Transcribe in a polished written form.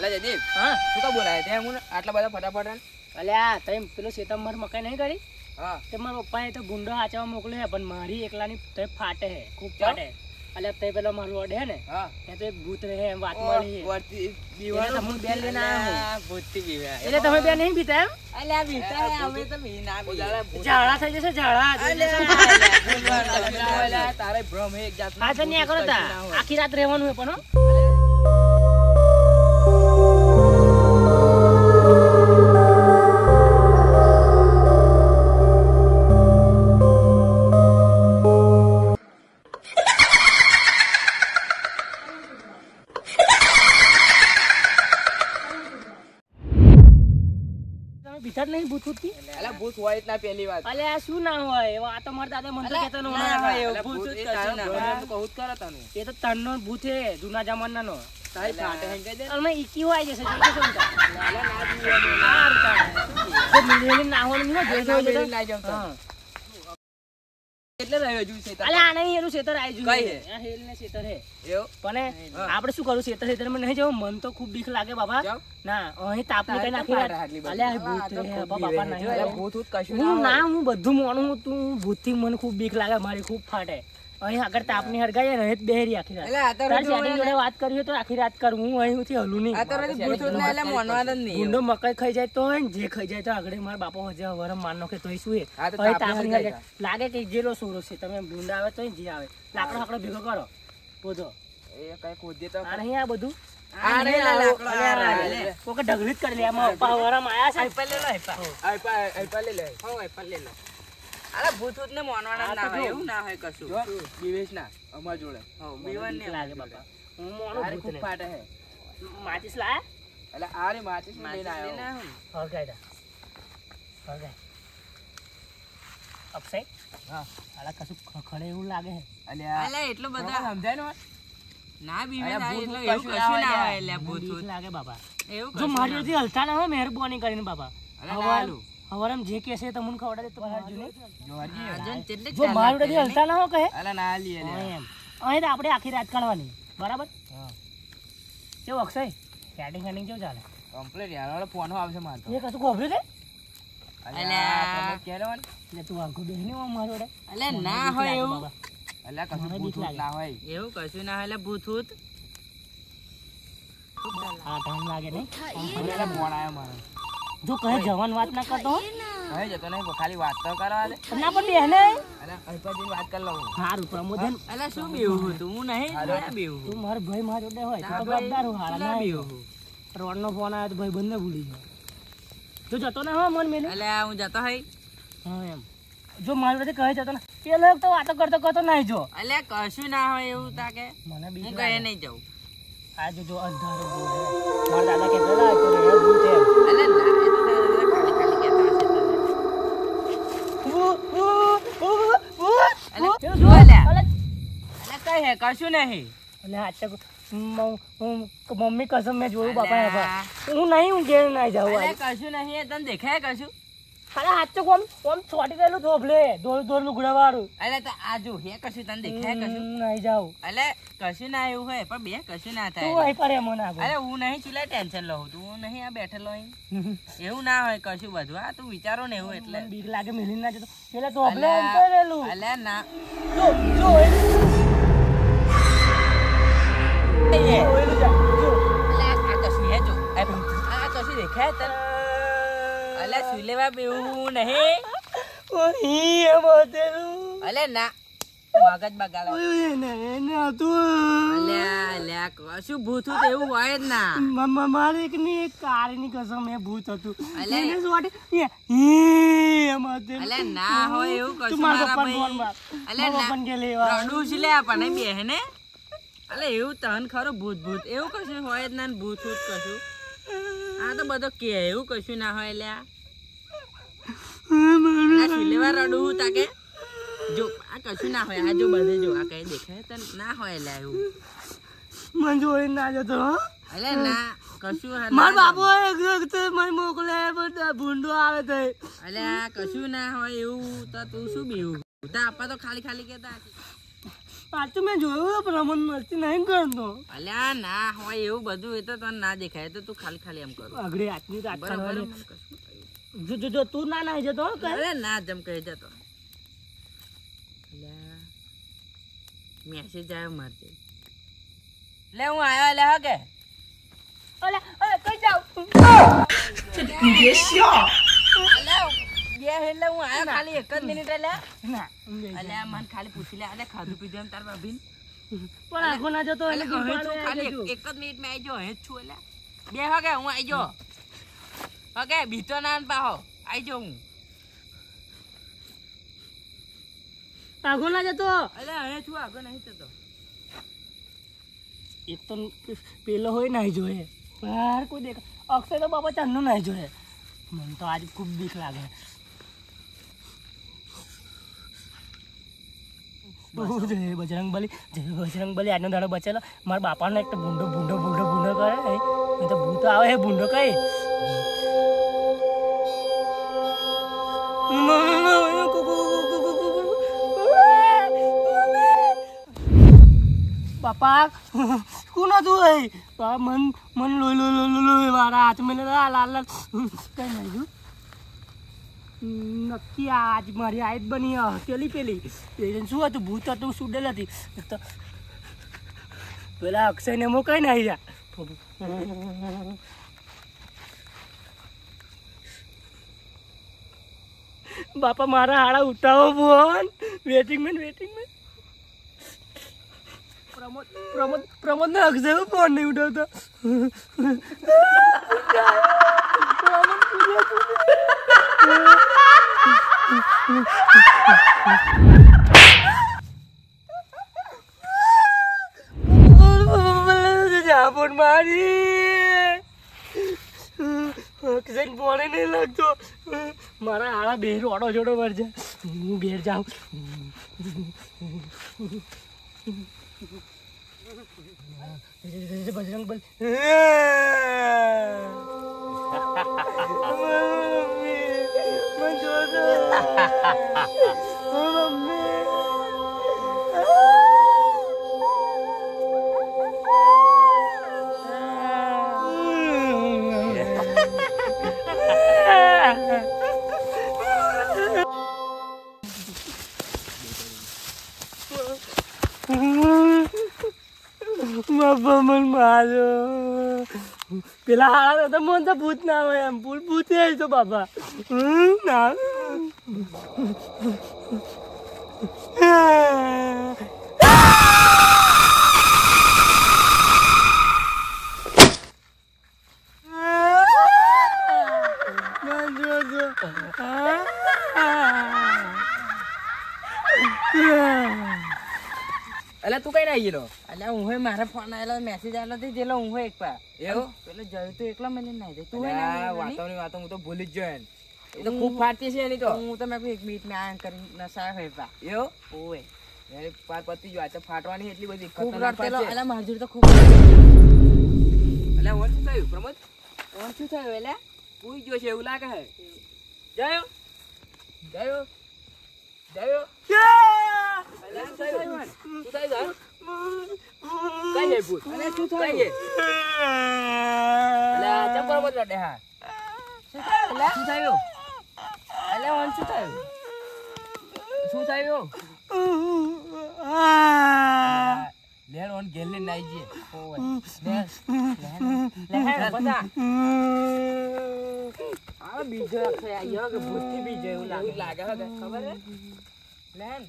અલે જયદીપ હા શું કા બોલાય તે હું આટલા બધા ફટાફટ અલ્યા તઈ પેલો સેતંબર મકાઈ નહીં કરી હા તે મારા પપ્પાએ તો ગુંડો હાચવા મોકલ્યો હે પણ મારી એકલાની તે ફાટે હે ખૂબ ફાટે અલ્યા તે પેલો મારો અડે હે ને હા એ તો એક ભૂત રહે એમ વાત મળી વર્તી એટલે તમે બેન લઈને આવ્યા ભૂતથી બીવા એટલે તમે બે નહીં પીતા એમ અલ્યા બીતા અમે તો બી ના બીજા ઝાડા થઈ જશે ઝાડા તારે ભ્રમ એક જાત આ તો ન્યા કરો તા આખી રાત રહેવાનું હે પણ હો ભીતર નહીં ભૂત ભૂત થી અલ્યા ભૂત હોય જ ના પહેલી વાત અલે આ શું ના હોય આ તો મારા દાદા મને તો કહેતા ના હોય એવું ભૂત ભૂત કશું કશું ના ના હોય. હોય કહું જ કરો તમે એ તો તનનો ભૂત હે જૂના જમાનાનો તારી ફાટે હે કહી દે અને ઈકી હોય જશે જોઈ જશે ને તાર. અલ્યા ના જીવે આ રતા. જો મિલેલી ના હોય ને જોઈ ના જોઈ ના જમતો હા એટલે રહ્યો જુ છે અલે આ નહીં એનું શેતર આઈ જુ કઈ હે? આ હેલ ને શેતર હે એવો પણ હા. આપણે શું કરું શેતર શેતર માં નહીં જવું મન તો ખૂબ બીક લાગે બાબા જાવ ના અહીં તાપની કઈ નાખી તારે આટલી બધી. અલે આ ભૂત આ તો હે ખૂબ બાપા બીવે નહીં છે. અલ્યા ભૂત કશું ના હું હોય. ના હું બધું માનું હું તું ભૂત થી મને ખૂબ બીક લાગે મારી ખૂબ ફાટે અહીં આગળ તાપની હરગાય રહે બેહરી આખી રાત અલ્યા આ તો તાર રજૂ સેટિંગ જોડે વાત કરી હોય તો આખી રાત કર હું અહીંથી હલું નહીં આ તો રજૂ ભૂત જ ના એટલે મોનવાના જ નહીં ગુંડો મકાઈ ખાઈ જાય તો જે ખાઈ જાય તો આગળ મારા બાપા હજે વરમ માનો કે તોય શું આ તો અહીં તાપની તાપની હરગાય. હરગાય. લાગે કે જેલો સોરો છે તમે ગુંડા આવે તો જે આવે લાકડો હાકડો ભેગો કરો બોધો એ કઈ ખોદે તો આ નહીં આ બધું આ નહીં આ લાકડો, આ અલ્યા, લે. કોકે ઢગલી જ કરી લે આમાં પપ્પા વરમ આયા છે આઈપા લે લો આઈપા લે લે હો આઈપા લે લો અરે ભૂત ભૂત ને મોનવાના આ ના તો હોય જો. એવું ના હોય કશું જો દિવેશ ના અમાર જોડે હો બીવન ને લાગે બાપા હું મોણો આરે ખૂબ ભૂતને. ફાટે હે માચીસ લાયા એટલે આ રે માચીસ માં લઈને આવ્યો હરગાય દા હરગાય અક્ષય હા આલા કશું ખખડે એવું લાગે હે અલ્યા એટલો બધા સમજાય ને ના બીવે અલ્યા, ના ભૂત એટલે એવું કશું ના હોય એટલે મને ભૂત બીક ભૂત લાગે બાપા એવું જો મારી જોડેથી હલતા ના હોય મહેરબાની કરીને બાપા અલ્યા ના હાલું. હવારમ જે કેસે તમને ખવડાવે તો બહાર જો જો મારી જોડેથી હલતા ના હોય કહે અલ્યા ના લી હા, અલ્યા એમ અહીં તો આપણે આખી રાત કાઢવાની બરાબર હા કેવું અક્ષય સેટિંગ સેટિંગ કેવું ચાલે કમ્પ્લીટ યાર વાળો ફોન આવશે મારતો એ કશું ખોભ્યું છે અલ્યા પ્રમોદ ક્યારે વાન એટલે તું આખું બેહની હોય મારી જોડે અલ્યા ના મને હોય બીક એવું લાગે અલ્યા કશું મને ભૂત બીક ભૂત ના હોય એવું કશું ના હોય એટલે ભૂત ભૂત હા ટાઈમ લાગે નહીં એટલે ફોન આવ્યો મારો જો કહે જવાન વાત ના કરતો હો. કહે જતો નહીં ખાલી વાત તો કરવા દે ના પણ બેહને અલ્યા અલ્પાજી વાત કરી લઉં સારું પ્રમોદન અલ્યા શું બેવું હતું હું નહીં ના બેવું તું મારો ભાઈ મારી જોડે હોય તો ના જવાબદાર હું હારા ના ના બેવું રોડ નો ફોન આવ્યો તો ભાઈ બંને ભૂલી ગયો તું જતો ને હો મન મેલે અલ્યા હું જતો હઈ હા એમ જો મારી જોડે કહે જતો ને પેલો એક તો વાતો કરતો કરતો નહીં જો અલ્યા કશું ના હોય એવું તાકે મને બીક હું લાગે. કહે નહીં જાઉં આજે જો અંધારો બહુ હે. મારા દાદા કહેતા હતા કે રે ભૂત એમ. અલ્યા ના એ તો ખાલી ખાલી કહેતા હશે તને. અલ્યા કેવું જો જો? અલ્યા અલે, અલ્યા કઈ હે કશું નહીં અલે આ તો મમ્મી કસમ મેં જોયું બાપા અલ્યા. બાપા હું નહીં હું ઘેર ના જાઉં આજે. અલ્યા કશું નહીં એ તને દેખાય કશું અરે હાથ તો કોમ છોટી ગયેલું થોભલે દોર લુગડા વાળું અલ્યા તો આ જો હે કશું તને દેખાય કશું નહીં જાઉં અલ્યા કશું ના એવું હોય પણ બે કશું ના તું થાય અહીં પર એમ ના અરે હું નહીં ચૂલા ટેન્શન લઉં તું હું નહીં આ બેઠેલો અહીં એવું ના હોય કશું બધું આ તું વિચારો ને એવું એટલે બીક લાગે મિલી ના જતો પેલા થોભલે એમ તો રહેલું અલ્યા ના જો જો ઓયલું જા જો અલ્યા આ કશું હે જો આ કશું દેખાય તને અલ્યા શું લેવા બેવું નહીં ઓહી એમ હતેલું અલ્યા ના મગજ બગાડો ઓય ને તું અલ્યા અલ્યા કશું ભૂત તો એવું હોય જ ના મારે એક ની એક કાળની કસમ એ ભૂત હતું અલે. એને શું વાટે એમ હતેલું અલ્યા ના હોય એવું તું કશું મારા મારા પપ્પાને ફોન ભાઈ માર અલ્યા મારા ના પપ્પાને કે લેવા રડું છે લે આપણને બે ને અલે એવું તન ખરું ભૂત ભૂત એવું કશું હોય જ ના ને ભૂત ભૂત કશું આ તો બધો કે એવું કશું ના હોય લ્યા સિલેવા રડું તાકે જો આ કશું ના હોય આ જો બધે જો આ કઈ દેખાય તો ના હોય લ્યા એવું મને જોઈ ના જતો હો અલે ના કશું હા માર ના બાપો એક વખત મને મોકલે પણ ભૂંડો આવે તો અલ્યા કશું ના હોય એવું તો તું શું બીવું તો આપા તો ખાલી ખાલી કહેતા આ તો મેં જોયું પણ મને મસ્તી નહીં કરતો. અલ્યા ના હોય એવું બધું એ તો તને ના દેખાય તો તું ખાલી એમ કરું આગળ આટલી રાત બરાબર કરવાની. મને કશું થયું. જો તું ના નાઈ જતો હો કઈ. અરે ના જમ કહી જતો અલ્યા મેસેજ આવ્યો મારતે લે હું આયો લે હકે અલે કઈ જાવ. અલ્યા બે એટલે હું આયો ખાલી 1 જ મિનિટ લે ના અલ્યા મને ખાલી પૂછી લે અલ્યા ખાધું પીધું એમ તાર ભાભીન પણ આખો ના જતો એટલે અલ્યા હવે તું ખાલી 1 જ મિનિટમાં આવી જો હે છું અલ્યા બે હકે હું આવી જો હકે બીતો ના પાહો આવી જો હું આખો ના જતો. અલ્યા હે છું આગળ નહીં થતો એક તો પેલો હોય નાઈ જોઈએ બહાર કોઈ દેખા. અક્ષય તો બાપા ચાંદનો નાઈ જોઈએ. મને તો આજ ખૂબ બીક લાગે. બહુ જય બજરંગબલી આજનો દાડો બચેલો. મારા બાપાને એક તો ભૂંડો કરે નહીં તો ભૂત આવે હે ભૂંડો કઈ. બાપા કોણ હતું એ મન લોહી મારા હાથ મને લાલ કઈ નહીં નક્કી આજ મારી આયત બની પેલી શું હતું ભૂત હતું સુડેલ હતી તો પેલા અક્ષયને મો કઈ નહીં જા. બાપા મારા હાડા ઉઠાવો ફોન વેટિંગ મેન પ્રમોદ ને અક્ષય ફોન નહીં ઉઠાવતો. જાપણ મારી અક્ષય ફોને નહીં લાગતો. મારા હાડા બેર ઓડો જોડો વરજે હું બેર જાઉં. બજરંગ બલ બાપા મન મારો પેલા હાડા તો મન તો ભૂત ના હોય એમ ભૂત તો બાપા ના અલ્યા તું કઈ આવી ગયેલો અલ્યા હું મારા ફોન આવેલો મેસેજ આવેલો તે જેલો હું એક પા એવું પેલો જયું તો એકલો મને નાઈ દે તું વાતોની વાતો હું તો ભૂલી જ જોય એ તો ખૂબ ફાટતી છે એની તો હું તો મેં 1 મિનિટ માં આ કરી નસા હોય પા એવું ઓય યાર પાર પતી ગયો આ તો ફાટવાની એટલી બધી ખતરનાક છે અલ્યા મારજુર તો ખૂબ અલ્યા ઓન શું થયું પ્રમોદ ઓન શું થયું એલા પૂઈ ગયો છે એવું લાગે હે જયો બીજો ભૂતથી બીજો એવું લાગે ખબર હે લેન